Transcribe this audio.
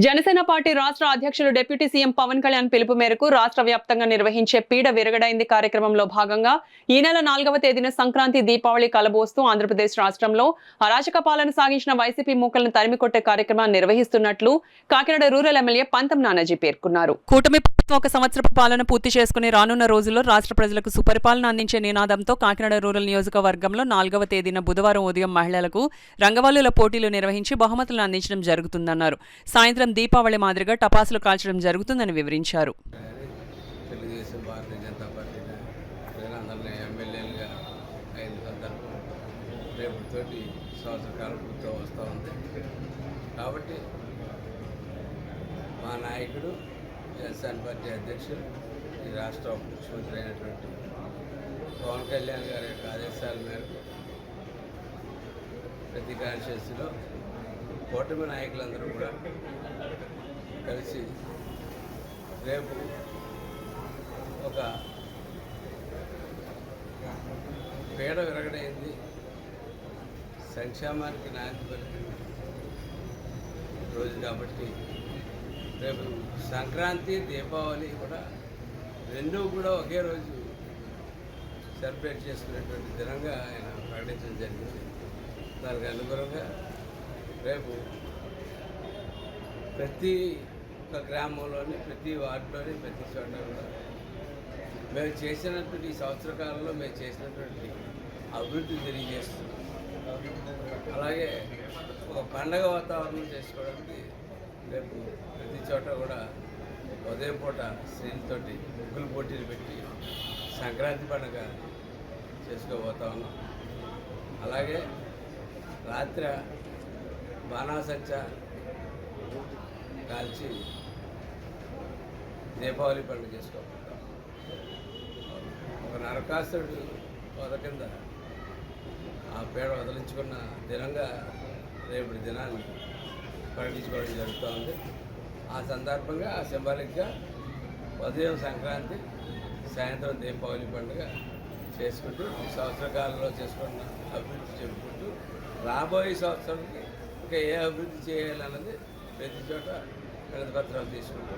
Janasena party రాష్ట్ర అధ్యక్షులు deputy CM Pawan Kalyan పిలుపు మేరకు రాష్ట్ర వ్యాప్తంగా నిర్వహించే పీడ విరగడైంది కార్యక్రమంలో భాగంగా ఈ నెల 4వ తేదీన సంక్రాంతి దీపావళి కలబోస్తూ ఆంధ్రప్రదేశ్ రాష్ట్రంలో అరాచక పాలన సాగించిన వైసీపీ మూకలను తరిమికొట్టే కార్యక్రమాన్ని నిర్వహిస్తున్నట్లు కాకినాడ రూరల్ ఎమ్మెల్యే పంతం నానాజీ పేర్కొన్నారు. కూటమి ప్రభుత్వం 1 సంవత్సరపు పాలన పూర్తి చేసుకుని రానున్న రోజుల్లో రాష్ట్ర ప్రజలకు సుపరిపాలన అందించే నినాదంతో కాకినాడ రూరల్ నియోజకవర్గంలో 4వ తేదీన బుధవారం ఉదయం మహిళలకు రంగవల్లుల పోటీలు నిర్వహించి బహుమతులను అందించడం జరుగుతుందన్నారు. సాయంత్రం దీపావళి మాదిరిగా టపాసులు కాల్చడం జరుగుతుందని వివరించారు. తెలుగుదేశం భారతీయ జనతా పార్టీ ప్రజలందరినీ ఎమ్మెల్యేలుగా అయిన సందర్భం రేపటితోటి సంవత్సర కాలం పూర్తి వస్తూ ఉంది. కాబట్టి మా నాయకుడు జనసేన పార్టీ అధ్యక్షుడు ఈ రాష్ట్ర ముఖ్యమంత్రి అయినటువంటి పవన్ కళ్యాణ్ గారి యొక్క ఆదేశాల మేరకు ప్రతి కాన్స్టిట్యూన్సీలో కూటమి నాయకులందరూ కూడా కలిసి రేపు ఒక పీడ విరగడైంది సంక్షేమానికి నాంది పలికిన రోజు కాబట్టి రేపు సంక్రాంతి దీపావళి కూడా రెండూ కూడా ఒకే రోజు సెలబ్రేట్ చేసుకునేటువంటి దినంగా ఆయన ప్రకటించడం జరిగింది. దానికి అనుగుణంగా రేపు ప్రతి ఒక్క గ్రామంలోని ప్రతి వార్డులోని ప్రతి చోట కూడా మేము చేసినటువంటి ఈ సంవత్సర కాలంలో మేము చేసినటువంటి అభివృద్ధి తెలియజేస్తున్నాం. అలాగే ఒక పండగ వాతావరణం చేసుకోవడానికి రేపు ప్రతి చోట కూడా ఉదయం పూట స్త్రీలతోటి ముగ్గులు పోటీలు పెట్టి సంక్రాంతి పండుగ చేసుకోబోతా ఉన్నాం. అలాగే రాత్రి బాణాసంచ కాల్చి దీపావళి పండుగ చేసుకోబోతాం. ఒక నరకాసురుడు వద కింద ఆ పేడ వదిలించుకున్న దినంగా రేపటి దినాన్ని ప్రకటించుకోవడం జరుగుతూ ఉంది. ఆ సందర్భంగా ఆ సింబాలిక్గా ఉదయం సంక్రాంతి, సాయంత్రం దీపావళి పండుగ చేసుకుంటూ ఈ సంవత్సర కాలంలో చేసుకున్న అభివృద్ధి చెప్పుకుంటూ రాబోయే సంవత్సరానికి ఇంకా ఏ అభివృద్ధి చేయాలన్నది ప్రతి చోట వినతి పత్రాలు తీసుకుంటూ